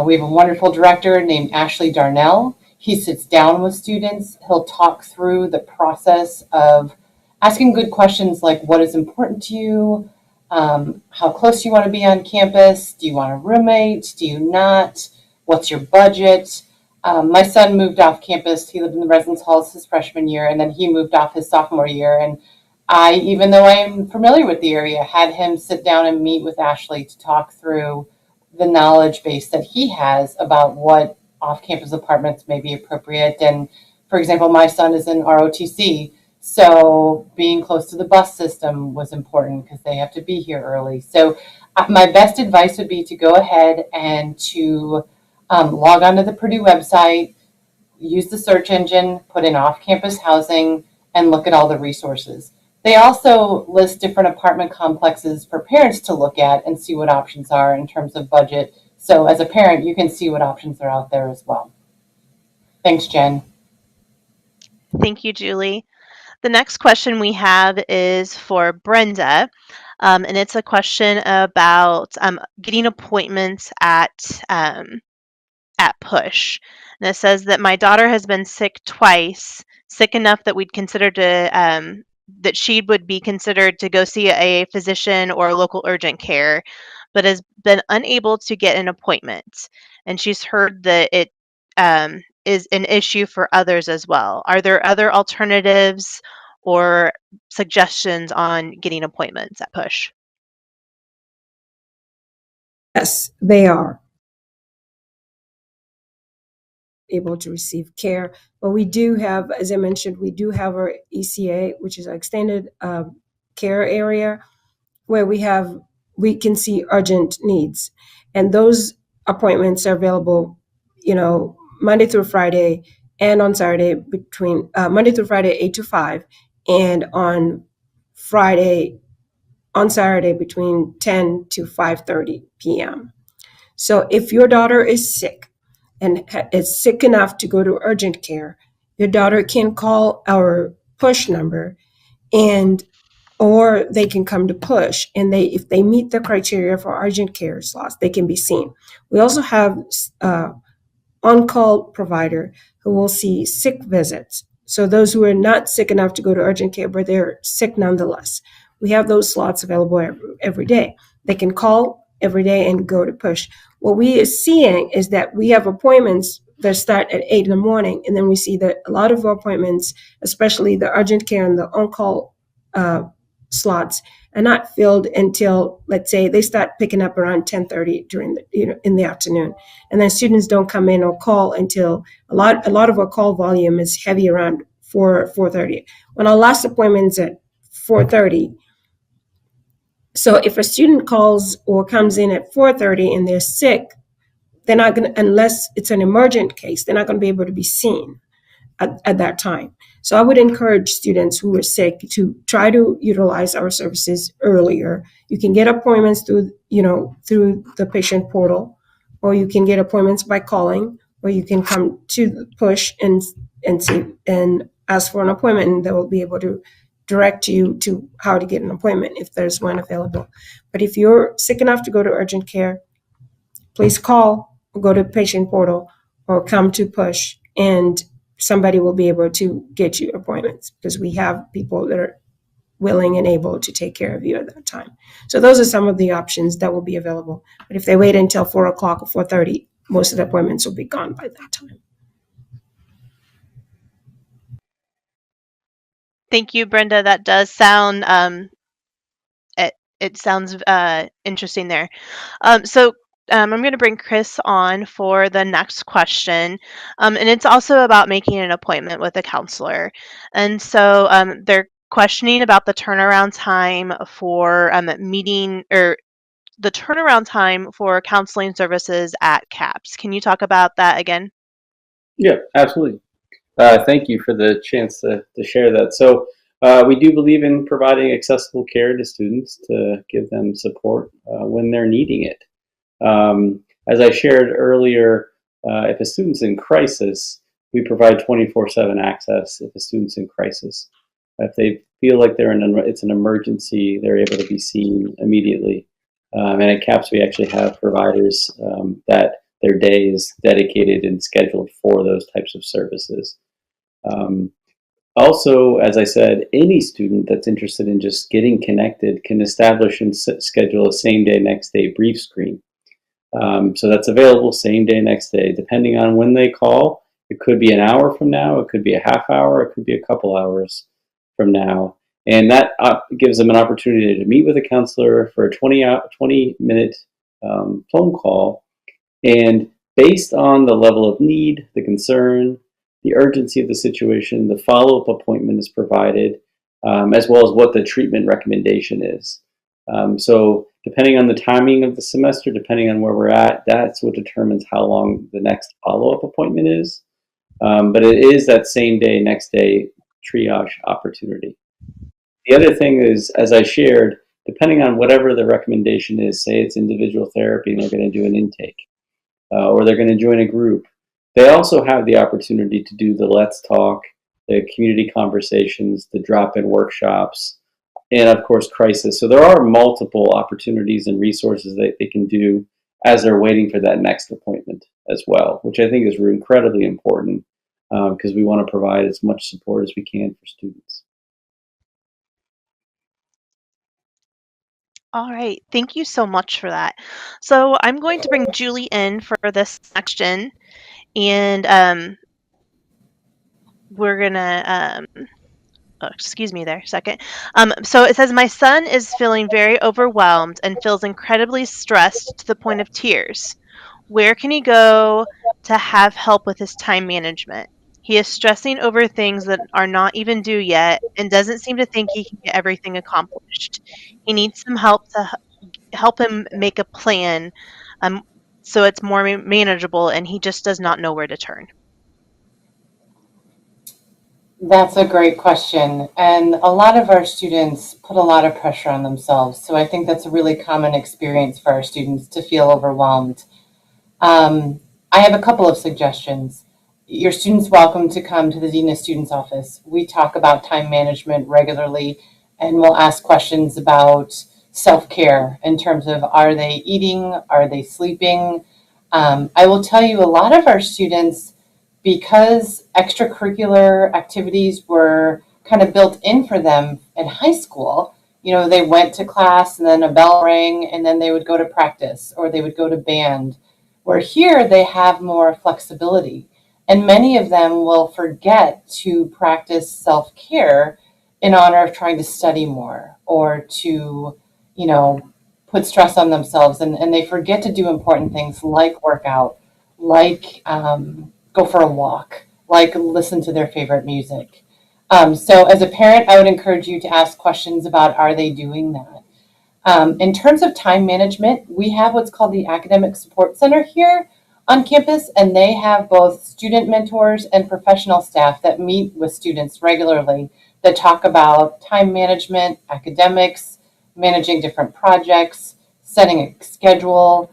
We have a wonderful director named Ashley Darnell. He sits down with students. He'll talk through the process of asking good questions like, what is important to you? How close do you want to be on campus? Do you want a roommate? Do you not? What's your budget? My son moved off campus. He lived in the residence halls his freshman year, and then he moved off his sophomore year. And I, even though I am familiar with the area, had him sit down and meet with Ashley to talk through the knowledge base that he has about what off-campus apartments may be appropriate. And for example, my son is in ROTC, so being close to the bus system was important because they have to be here early. So my best advice would be to go ahead and to log onto the Purdue website, use the search engine, put in off-campus housing, and look at all the resources. They also list different apartment complexes for parents to look at and see what options are in terms of budget. So as a parent, you can see what options are out there as well. Thanks, Jen. Thank you, Julie. The next question we have is for Brenda, and it's a question about getting appointments at Push. And it says that my daughter has been sick twice, sick enough that we'd consider that she would be considered to go see a physician or local urgent care, but has been unable to get an appointment. And she's heard that it is an issue for others as well. Are there other alternatives or suggestions on getting appointments at Push? Yes, they are able to receive care. But we do have, as I mentioned, we do have our ECA, which is an extended care area, where we can see urgent needs. And those appointments are available, Monday through Friday and on Saturday between Monday through Friday, 8 to 5, and on Saturday between 10 to 5:30 p.m. So if your daughter is sick and is sick enough to go to urgent care, your daughter can call our push number, or they can come to Push, and if they meet the criteria for urgent care slots, they can be seen. We also have on-call provider who will see sick visits. So those who are not sick enough to go to urgent care, but they're sick nonetheless. We have those slots available every day. They can call every day and go to Push. What we are seeing is that we have appointments that start at 8 in the morning, and then we see that a lot of our appointments, especially the urgent care and the on-call slots, are not filled until, let's say, they start picking up around 10:30 in the afternoon, and then students don't come in or call until a lot of our call volume is heavy around 4:30. When our last appointment is at 4:30. So if a student calls or comes in at 4:30 and they're sick, they're not going to, unless it's an emergent case, they're not going to be able to be seen at that time. So I would encourage students who are sick to try to utilize our services earlier. You can get appointments through the patient portal, or you can get appointments by calling, or you can come to the Push and see and ask for an appointment, and they will be able to direct you to how to get an appointment if there's one available. But if you're sick enough to go to urgent care, please call or go to patient portal or come to Push, and somebody will be able to get you appointments, because we have people that are willing and able to take care of you at that time. So those are some of the options that will be available. But if they wait until 4 o'clock or 4:30, most of the appointments will be gone by that time. Thank you, Brenda. That does sound it sounds interesting there. I'm going to bring Chris on for the next question, and it's also about making an appointment with a counselor. And so they're questioning about the turnaround time for meeting or the turnaround time for counseling services at CAPS. Can you talk about that again? Yeah, absolutely. Thank you for the chance to share that. So we do believe in providing accessible care to students to give them support when they're needing it. As I shared earlier, if a student's in crisis, we provide 24/7 access if a student's in crisis. If they feel like it's an emergency, they're able to be seen immediately. And at CAPS, we actually have providers that their day is dedicated and scheduled for those types of services. Um, Also, as I said, any student that's interested in just getting connected can establish and schedule a same day, next day brief screen. So that's available same day, next day, depending on when they call. It could be an hour from now, it could be a half hour, it could be a couple hours from now. And that gives them an opportunity to meet with a counselor for a 20-minute phone call. And based on the level of need, the concern, the urgency of the situation, the follow-up appointment is provided, as well as what the treatment recommendation is. So depending on the timing of the semester, depending on where we're at, that's what determines how long the next follow-up appointment is. But it is that same day, next day triage opportunity. The other thing is, as I shared, depending on whatever the recommendation is, say it's individual therapy and they're going to do an intake, or they're going to join a group, they also have the opportunity to do the Let's Talk, the community conversations, the drop-in workshops, and of course, crisis. So there are multiple opportunities and resources that they can do as they're waiting for that next appointment as well, which I think is incredibly important because we want to provide as much support as we can for students. All right, thank you so much for that. So I'm going to bring Julie in for this section, and we're gonna oh, excuse me there a second. So it says, my son is feeling very overwhelmed and feels incredibly stressed to the point of tears. Where can he go to have help with his time management? He is stressing over things that are not even due yet and doesn't seem to think he can get everything accomplished. He needs some help to help him make a plan um, so it's more manageable, and he just does not know where to turn. That's a great question. And a lot of our students put a lot of pressure on themselves. So I think that's a really common experience for our students to feel overwhelmed. I have a couple of suggestions. Your student's welcome to come to the Dean of Students office. We talk about time management regularly, and we'll ask questions about self-care in terms of, are they eating? Are they sleeping? I will tell you, a lot of our students, because extracurricular activities were kind of built in for them in high school, they went to class and then a bell rang and then they would go to practice or they would go to band. Where here they have more flexibility. And many of them will forget to practice self-care in honor of trying to study more or to, put stress on themselves. And they forget to do important things like work out, like go for a walk, like listen to their favorite music. So as a parent, I would encourage you to ask questions about, are they doing that? In terms of time management, we have what's called the Academic Support Center here on campus, and they have both student mentors and professional staff that meet with students regularly that talk about time management, academics, managing different projects, setting a schedule.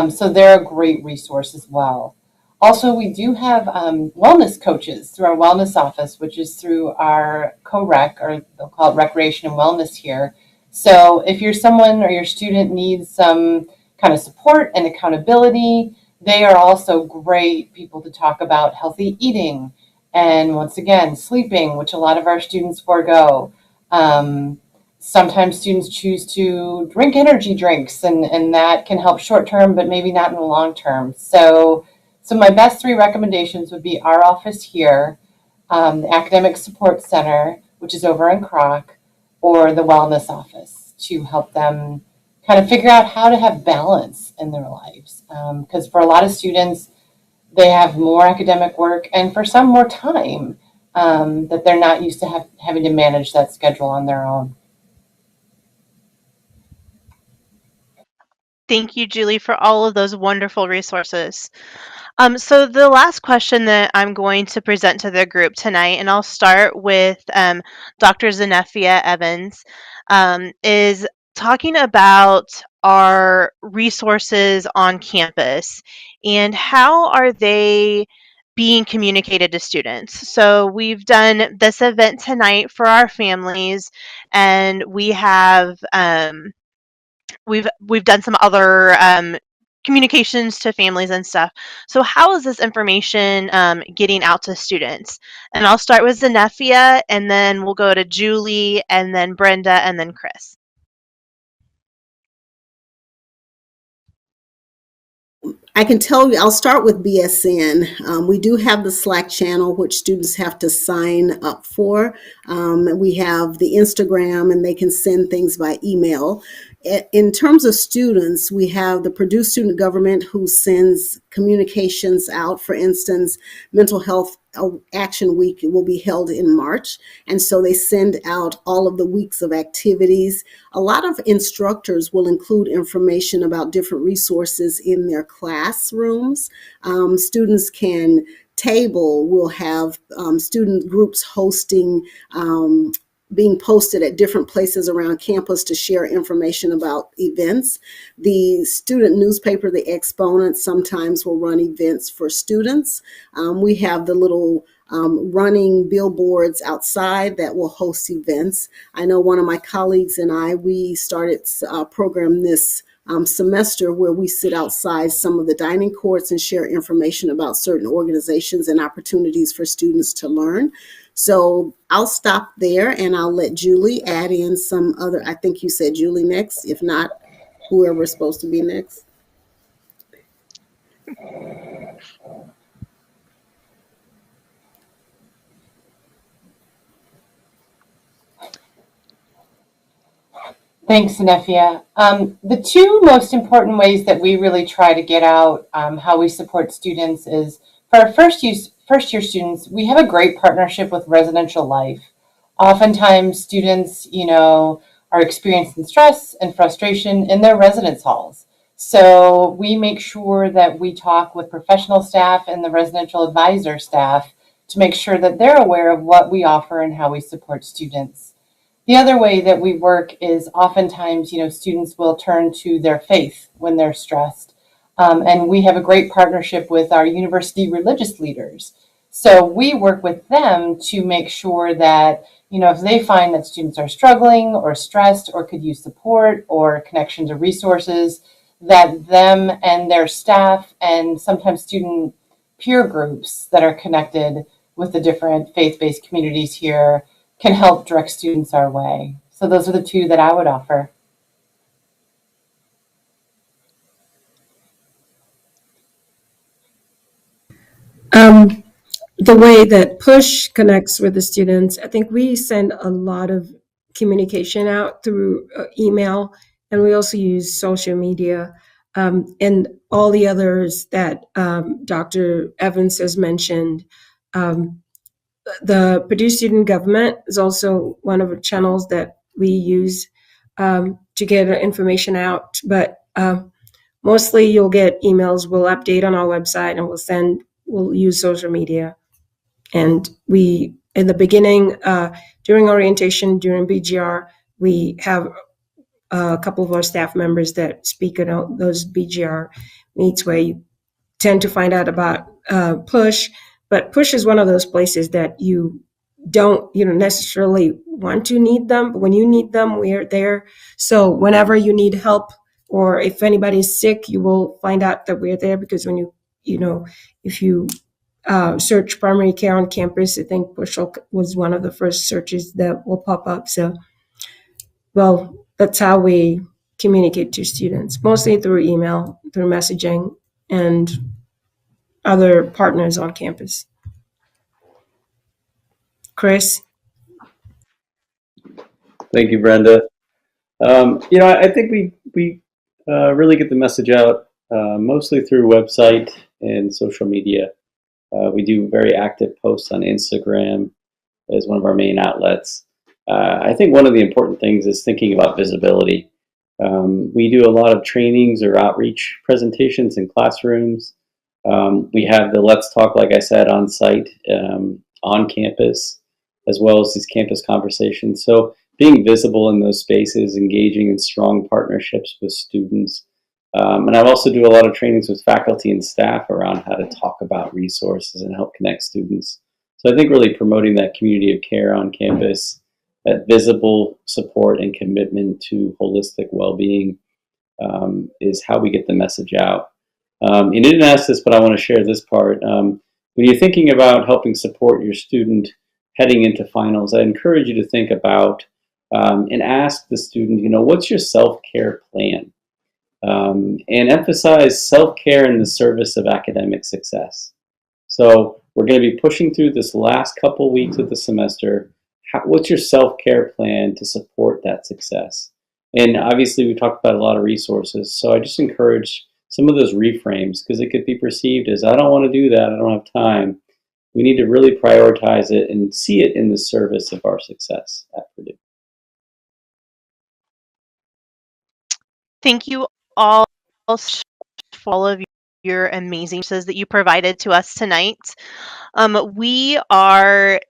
So they're a great resource as well. Also, we do have wellness coaches through our wellness office, which is through our co-rec, or they'll call it recreation and wellness here. So if you're someone or your student needs some kind of support and accountability, they are also great people to talk about healthy eating and, once again, sleeping, which a lot of our students forego. Sometimes students choose to drink energy drinks, and that can help short term, but maybe not in the long term. So my best 3 recommendations would be our office here, the Academic Support Center, which is over in Croc, or the Wellness Office, to help them kind of figure out how to have balance in their lives. Because for a lot of students, they have more academic work and for some more time that they're not used to having to manage that schedule on their own. Thank you, Julie, for all of those wonderful resources. So the last question that I'm going to present to the group tonight, and I'll start with Dr. Zenefia Evans, is talking about our resources on campus and how are they being communicated to students. So we've done this event tonight for our families, and we have we've done some other communications to families and stuff. So how is this information getting out to students? And I'll start with Zenefia, and then we'll go to Julie, and then Brenda, and then Chris. I can tell you, I'll start with BSN. We do have the Slack channel, which students have to sign up for. We have the Instagram, and they can send things by email. In terms of students, we have the Purdue Student Government who sends communications out. For instance, Mental Health Action Week will be held in March, and so they send out all of the weeks of activities. A lot of instructors will include information about different resources in their classrooms. Students can table, we'll have student groups hosting being posted at different places around campus to share information about events. The student newspaper, The Exponent, sometimes will run events for students. We have the little running billboards outside that will host events. I know one of my colleagues and I, we started a program this semester where we sit outside some of the dining courts and share information about certain organizations and opportunities for students to learn. So I'll stop there and I'll let Julie add in some other, I think you said Julie next, if not, whoever's supposed to be next. Thanks, Zenefia. The 2 most important ways that we really try to get out how we support students is for our first-year students, we have a great partnership with Residential Life. Oftentimes, students, are experiencing stress and frustration in their residence halls. So we make sure that we talk with professional staff and the residential advisor staff to make sure that they're aware of what we offer and how we support students. The other way that we work is oftentimes, students will turn to their faith when they're stressed. And we have a great partnership with our university religious leaders. So we work with them to make sure that, if they find that students are struggling or stressed or could use support or connection to resources, that them and their staff and sometimes student peer groups that are connected with the different faith-based communities here can help direct students our way. So those are the 2 that I would offer. The way that Push connects with the students, I think we send a lot of communication out through email, and we also use social media and all the others that Dr. Evans has mentioned. The Purdue Student Government is also one of the channels that we use to get information out, but mostly you'll get emails. We'll update on our website and we'll use social media. And we, in the beginning, during orientation, during BGR, we have a couple of our staff members that speak at those BGR meets where you tend to find out about Push. But Push is one of those places that you don't necessarily want to need them, but when you need them, we're there. So whenever you need help, or if anybody's sick, you will find out that we're there, because when if you search primary care on campus, I think Push was one of the first searches that will pop up. So well, that's how we communicate to students, mostly through email, through messaging, and other partners on campus. Chris? Thank you, Brenda. I think we really get the message out mostly through website and social media. We do very active posts on Instagram as one of our main outlets. I think one of the important things is thinking about visibility. We do a lot of trainings or outreach presentations in classrooms. We have the Let's Talk, like I said, on site, on campus, as well as these campus conversations. So being visible in those spaces, engaging in strong partnerships with students. And I also do a lot of trainings with faculty and staff around how to talk about resources and help connect students. So I think really promoting that community of care on campus, that visible support and commitment to holistic well-being is how we get the message out. You didn't ask this, but I want to share this part. When you're thinking about helping support your student heading into finals, I encourage you to think about and ask the student, what's your self-care plan? And emphasize self-care in the service of academic success. So we're going to be pushing through this last couple weeks of the semester. What's your self-care plan to support that success? And obviously we talked about a lot of resources, so I just encourage some of those reframes, because it could be perceived as, I don't want to do that, I don't have time. We need to really prioritize it and see it in the service of our success at Purdue. Thank you all for all of your amazing resources that you provided to us tonight. We are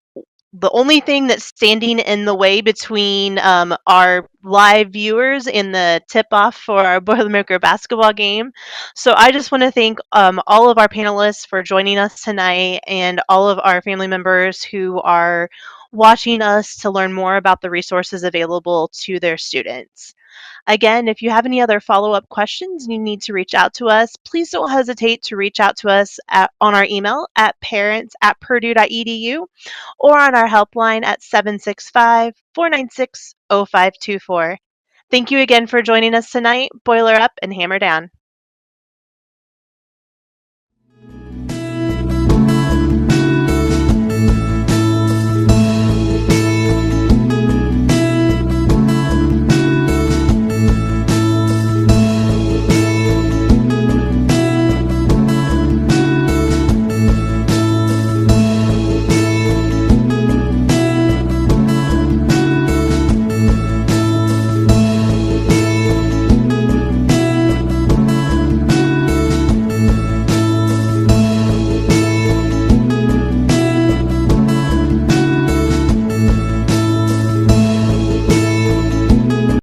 the only thing that's standing in the way between our live viewers and the tip-off for our Boilermaker basketball game. So I just want to thank all of our panelists for joining us tonight, and all of our family members who are watching us to learn more about the resources available to their students. Again, if you have any other follow-up questions and you need to reach out to us, please don't hesitate to reach out to us on our email at parents@purdue.edu or on our helpline at 765-496-0524. Thank you again for joining us tonight. Boiler up and hammer down.